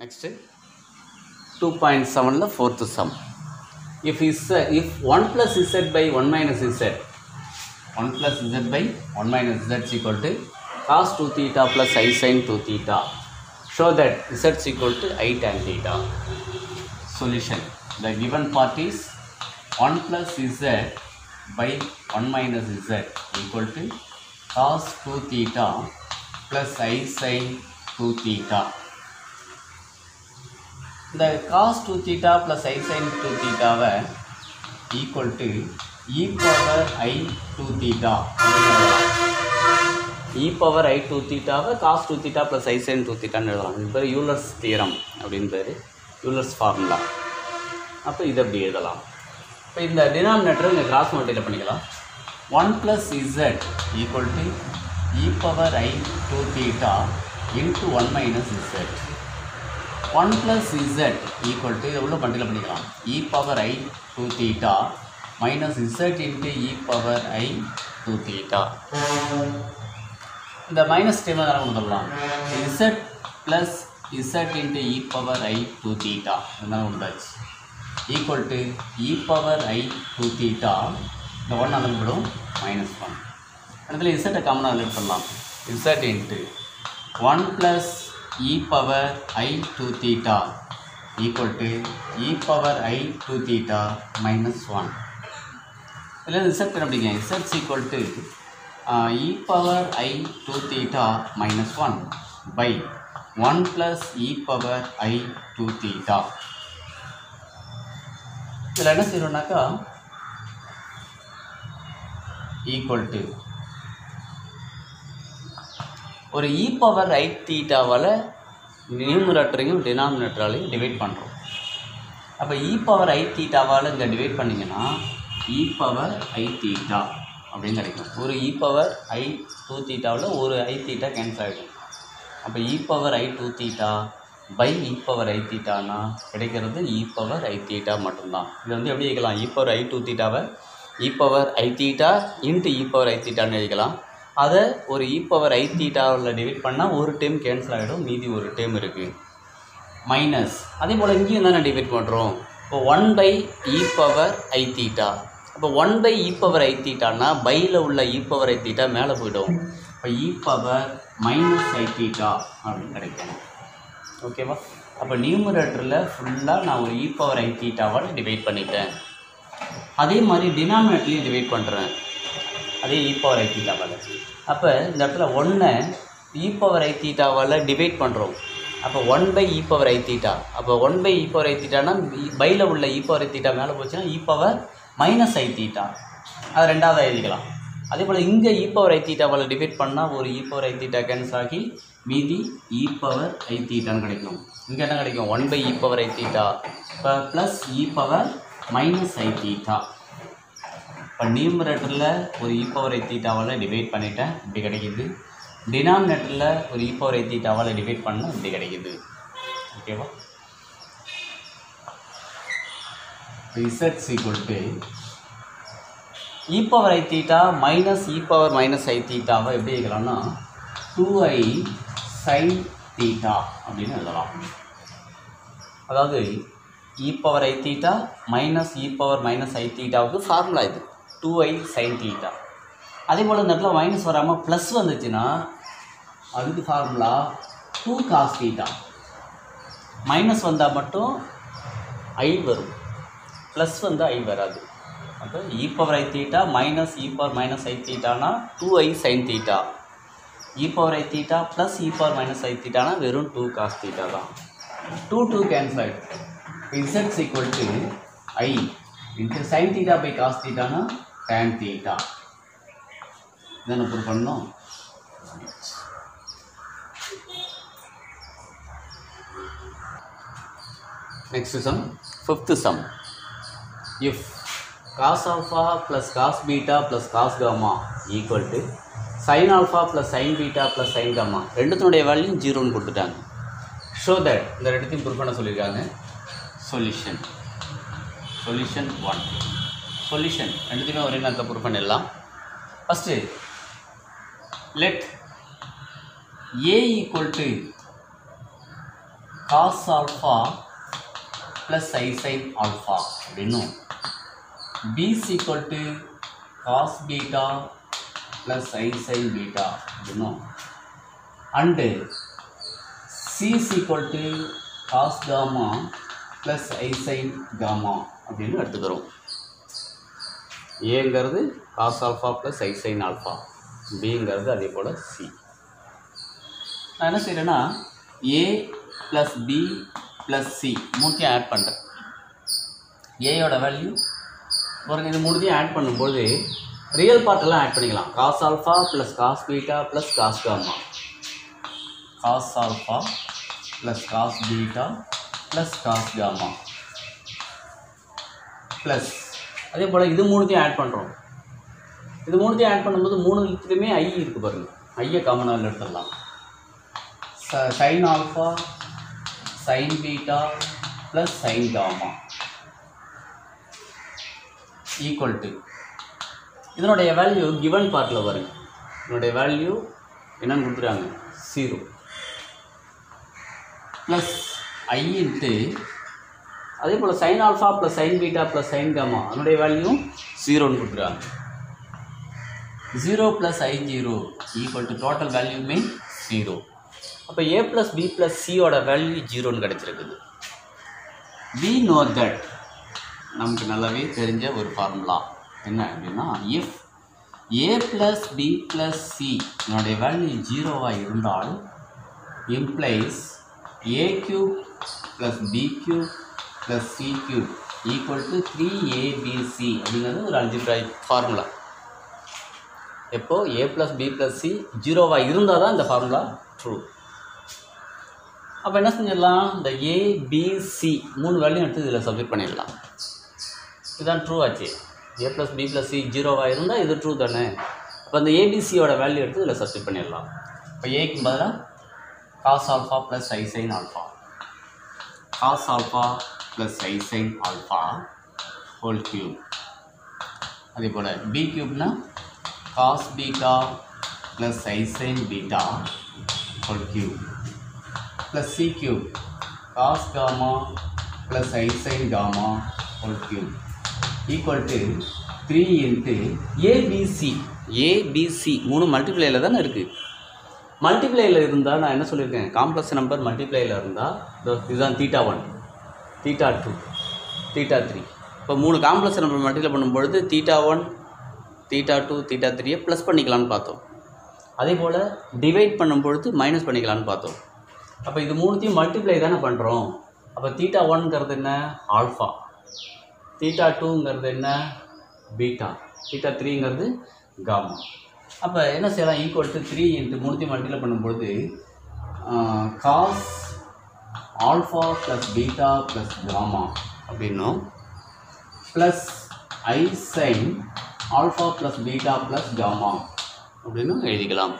Next 2.7 the fourth sum. If 1 plus z by 1 minus z, 1 plus z by 1 minus z is equal to cos 2 theta plus I sin 2 theta. Show that z is equal to I tan theta. Solution. The given part is 1 plus z by 1 minus z equal to cos 2 theta plus I sin 2 theta. The cos 2 theta plus I sin 2 theta equal to e power I 2 theta. E power I 2 theta cos 2 theta plus I sin 2 theta இது Euler's theorem அப்படினு பேரு, Euler's formula. அப்ப இத அப்படி எழுதலாம். இப்போ இந்த டினாமினேட்டரை இங்க கிராஸ் மல்டிப்ளை பண்ணிக்கலாம். 1 plus z equal to e power I 2 theta into 1 minus z. 1 plus z equal to இதை உள்ள மல்டிப்ளை பண்ணிக்கலாம். e power I 2 theta minus z into e power I 2 theta. இந்த மைனஸ் டேர்மை தான் கொண்டு வரலாம். z plus z into e power I 2 theta இதெல்லாம் கொண்டாச்சு. equal to e power I 2 theta இந்த 1 அதில் விடும் -1. அடுத்தது z காமனாக அதில் பண்ணலாம். z into 1 plus e power I 2 theta equal to e power I 2 theta minus 1. இதில் z அப்படிங்க z is equal to e power I 2 theta minus 1 by 1 plus e power I 2 theta. இதில் என்ன செய்யணும்னாக்கா equal to ஒரு e power I தீட்டாவால் நியூமரேட்டரையும் டினாமினேட்டராலையும் divide பண்ணுறோம். அப்போ e power I தீட்டாவால் இங்கே divide பண்ணிங்கன்னா e power I theta அப்படின்னு கிடைக்கும். ஒரு e பவர் I 2 தீட்டாவில் ஒரு I தீட்டா கேன்சல் ஆகிடும். அப்போ e power I 2 theta by e power I தீட்டானா கிடைக்கிறது e பவர் I தீட்டா மட்டும்தான். இது வந்து எப்படி எழுதிக்கலாம்? e பவர் I 2 தீட்டாவை e power I theta into e power I தீட்டான்னு எழுதிக்கலாம். அதை ஒரு e பவர் I தீட்டாவில் டிவைட் பண்ணால் ஒரு டேர்ம் கேன்சல் ஆகிடும், மீதி ஒரு டேர்ம் இருக்குது மைனஸ். அதே போல் இங்கேயும் தானே டிவைட் பண்ணுறோம். இப்போ 1 by e power I theta. அப்போ 1 பை e பவர் I தீட்டானா பையில் உள்ள e பவர் I தீட்டா மேலே போய்டும். இப்போ e power minus I theta அப்படின்னு கிடைக்கணும். ஓகேவா? அப்போ நியூமரேட்டரில் ஃபுல்லாக நான் ஒரு e பவர் I தீட்டாவால் டிவைட் பண்ணிட்டேன். அதே மாதிரி டினாமினேட்டர்லையும் டிவைட் பண்ணுறேன், அதே e பவர் I தீட்டாவால். அப்போ இந்த இடத்துல 1 e பவர் I தீட்டாவால் டிவைட் பண்ணுறோம். அப்போ 1 by e power I theta. அப்போ 1 பை e பவர் I தீட்டானா பையில் உள்ள e பவர் I தீட்டா மேலே போச்சுன்னா e power minus I theta, அது ரெண்டாவது எழுதிக்கலாம். அதே போல் இங்கே e பவர் I தீட்டாவால் டிவைட் பண்ணால் ஒரு e power I theta cancel ஆகி மீதி e பவர் I தீட்டான்னு கிடைக்கும். இங்கே என்ன கிடைக்கும்? 1 by e power I theta இப்போ plus e power minus I theta. இப்போ நியூமரேட்டரில் ஒரு e பவர் I தீட்டாவால் டிவைட் பண்ணிட்டேன், இப்படி கிடைக்கிது. டினாமினேட்டரில் ஒரு e பவர் I தீட்டாவால் டிவைட் பண்ணால் இப்படி கிடைக்கிது. ஓகேவா? z equal to e power I theta minus e power minus I தீட்டாவை எப்படி எழுதலாம்னா 2i sin தீட்டா அப்படின்னு எழுதலாம். அதாவது e power I theta minus e power minus I தீட்டாவுக்கு ஃபார்முலா இது 2i sin தீட்டா. அதே போல் இந்த இடத்துல மைனஸ் வராமல் ப்ளஸ் வந்துச்சுன்னா அதுக்கு ஃபார்முலா 2 cos தீட்டா. மைனஸ் வந்தால் மட்டும் I வரும், ப்ளஸ் வந்து I வராது. அப்போ e power I theta minus e power minus I தீட்டானா 2i sin theta. e power I theta plus e power minus I தீட்டானா வெறும் 2 cos தீட்டா தான். 2 கேன்சல் ஆகிடும். z is equal to I into sin theta by cos theta na tan theta. இதை prove பண்ணோம். Next sum, fifth sum. If cos alpha plus cos beta plus cos gamma equal to sin alpha plus sin beta plus sin gamma ரெண்டுத்தினுடைய value 0ன்னு கொடுத்துட்டாங்க. Show that இந்த ரெண்டுத்தையும் prove பண்ண சொல்லியிருக்காங்க. Solution 1. Solution ரெண்டுத்தையுமே ஒரே நேரத்தில் ப்ரூவ் பண்ணிடலாம். First let a equal to cos alpha plus I sin alpha அப்படின்னும் b is equal to cos beta plus I sin beta அப்படின்னும் and c is equal to cos gamma plus I sin gamma அப்படின்னு எடுத்துக்கிறோம். ஏங்கிறது cos alpha plus I sin alpha, பிங்கிறது அதே போல் c. நான் என்ன செய்கிறேன்னா a plus b plus c மூணுத்தையும் add பண்ணுறேன். ஏயோட வேல்யூ பாருங்கள், இது மூணுத்தையும் ஆட் பண்ணும்போது ரியல் பார்ட்டெல்லாம் ஆட் பண்ணிக்கலாம். cos alpha plus cos beta plus cos gamma, cos alpha plus cos beta plus cos gamma plus அதே போல் இது மூணுத்தையும் ஆட் பண்ணுறோம். இது மூணுத்தையும் ஆட் பண்ணும்போது மூணுத்துலேயுமே ஐ இருக்குது பாருங்கள். ஐயை காமனாக எடுத்துடலாம். sin alpha sin beta plus sin gamma equal to இதனுடைய வேல்யூ கிவன் பார்ட்டில் வருங்க. இதனுடைய வேல்யூ என்னன்னு கொடுத்துருக்காங்க 0 ப்ளஸ் ஐ இன்ட்டு அதே போல் sin alpha plus sin beta plus sin gamma அதனுடைய வேல்யூ 0ன்னு கொடுத்துருக்காங்க. 0 plus I0 equal to total வேல்யூமே 0. அப்போ a plus b plus c ஓட வேல்யூ 0ன்னு கிடச்சிருக்குது. we know that நமக்கு நல்லாவே தெரிஞ்ச ஒரு ஃபார்முலா என்ன அப்படின்னா, if a plus b plus c இதனுடைய வேல்யூ 0வாக இருந்தால் implies a cube plus b cube plus c cube equal to 3abc அப்படிங்கிறது ஒரு அல்ஜிப்ராய்க் ஃபார்முலா. எப்போ a plus b plus c 0வாக இருந்தால் தான் இந்த ஃபார்முலா ட்ரூ. அப்போ என்ன செஞ்சிடலாம், இந்த a b c மூணு வேல்யூ எடுத்து இதில் சப்மிட் பண்ணிடலாம். இதுதான் ட்ரூ ஆச்சு. a plus b plus c 0வாக இருந்தால் இது ட்ரூ தானே. அப்போ அந்த abcயோட வேல்யூ எடுத்து இதில் சப்மிட் பண்ணிடலாம். இப்போ ஏக்கு பதிலாக cos alpha plus I sin alpha, cos alpha plus I sin alpha whole cube. அதே போல் b cube cos beta plus I sin beta whole cube plus c cube cos gamma plus I sin gamma whole cube equal to 3 into abc. abc மூணு மல்டிப்ளையில் தானே இருக்குது. மல்டிப்ளையில் இருந்தால் நான் என்ன சொல்லியிருக்கேன், complex number மல்டிப்ளையில் இருந்தால் இதுதான் θ1 θ2 θ3. இப்போ மூணு காம்ப்ளெக்ஸ் நம்பர் மல்டிப்ளை பண்ணும்பொழுது θ1 θ2 θ3 ப்ளஸ் பண்ணிக்கலான்னு பார்த்தோம். அதே போல் டிவைட் பண்ணும்பொழுது மைனஸ் பண்ணிக்கலான்னு பார்த்தோம். அப்போ இது மூணுத்தையும் மல்டிப்ளை தானே பண்ணுறோம். அப்போ θ1ங்கிறது என்ன ஆல்ஃபா, θ2ங்கிறது என்ன பீட்டா, θ3ங்கிறது காமா. அப்போ என்ன செய்யலாம், ஈக்குவல் டு 3 இன்ட்டு மூணுத்தையும் மல்டிப்ளை பண்ணும்பொழுது cos alpha plus beta plus gamma அப்படின்னும் plus I sine alpha plus beta plus gamma அப்படின்னு எழுதிக்கலாம்.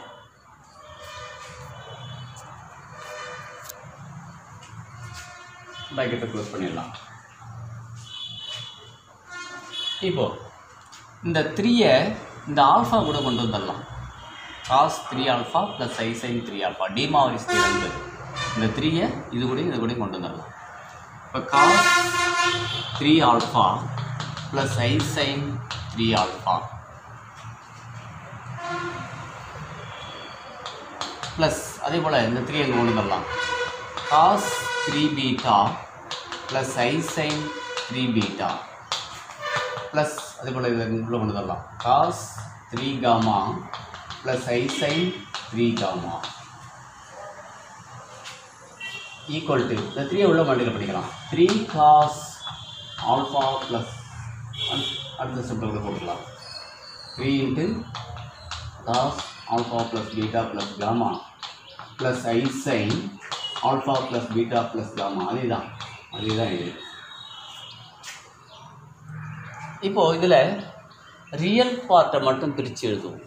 ப்ராக்கெட்டை க்ளோஸ் பண்ணிடலாம். இப்போது இந்த 3யை இந்த ஆல்ஃபா கூட கொண்டு வந்துடலாம். cos 3 alpha plus I sin 3 alpha டிமாவரிஸ் theorem. இந்த 3யை இது கூட கொண்டு வந்துடலாம். இப்போ cos 3 alpha plus I sin 3 alpha plus அதே போல் இந்த 3 இங்கே கொண்டு வந்துடலாம். cos 3 beta plus I sin 3 beta plus அதே போல் இதை உள்ள கொண்டு வரலாம். cos 3 gamma plus I sin 3 gamma equal to இந்த 3யை உள்ள மல்டிப்ளை பண்ணிக்கலாம். 3 cos alpha ப்ளஸ் அடுத்த ஸ்டெப்பில் கூட போட்டுக்கலாம். 3 into cos alpha plus beta plus gamma plus I sin alpha plus beta plus gamma. அதே தான் இது. இப்போது இதில் ரியல் பார்ட்டை மட்டும் பிரித்து எழுதுவோம்.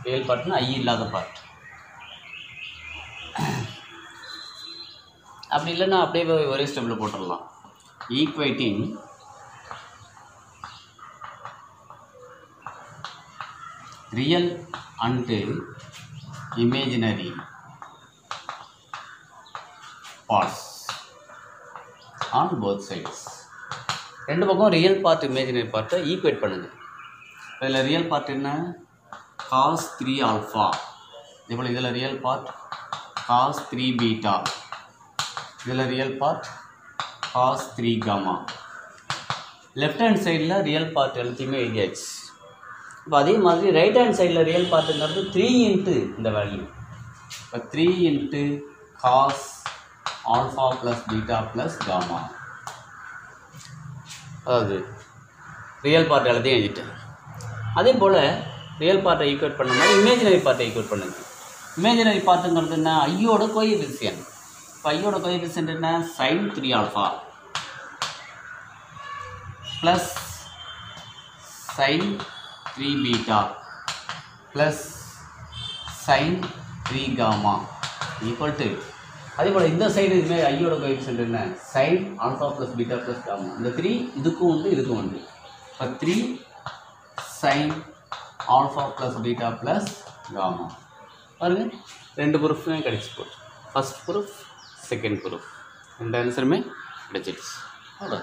ரியல் பார்ட்னா ஐ இல்லாத பார்ட். அப்படி இல்லைன்னா அப்படியே ஒரே ஸ்டெப்பில் போட்டுடலாம். Equating real and imaginary parts on both sides. ரெண்டு பக்கம் ரியல் பார்ட் இமேஜினரி பார்ட்டை ஈக்குவேட் பண்ணுங்கள். இதில் ரியல் பார்ட் என்ன? cos 3 alpha. இதேபோல் இதில் ரியல் பார்ட் cos 3 பீட்டா. இதில் real part cos 3 gamma. Left hand சைடில் ரியல் பார்ட் எல்லாத்தையுமே எழுதியாச்சு. இப்போ அதே மாதிரி ரைட் ஹேண்ட் சைடில் ரியல் பார்ட்டுங்கிறது 3 இன்ட்டு இந்த வேல்யூ. இப்போ 3 into cos alpha plus beta plus gamma. அதாவது ரியல் பார்ட் எல்லாத்தையும் எழுதிட்டேன். அதே போல் ரியல் பார்ட்டை ஈக்குவேட் பண்ண மாதிரி இமேஜினரி பார்ட்டை ஈக்குவேட் பண்ணுங்க. இமேஜினரி பார்ட்டுங்கிறது என்ன? ஐயோட கோஎஃபிஷியன்ட். இப்போ ஐயோட கோஎஃபிஷியன்ட் என்ன? sin 3 alpha plus sin 3 beta plus sin 3 gamma equal to, அதே போல் இந்த சைடு இதுமாதிரி ஐயோட கோஎஃபிஷியன்ட் என்ன? sin alpha plus beta plus gamma. இந்த 3 இதுக்கும் உண்டு இதுக்கும் உண்டு. இப்போ 3 sin alpha plus beta plus gamma. பாருங்கள், ரெண்டு ப்ரூஃபுமே கிடச்சி போச்சு. ஃபஸ்ட் ப்ரூஃப், செகண்ட் ப்ரூஃப், ரெண்டு ஆன்சருமே கிடச்சிடுச்சு. அவ்வளோ.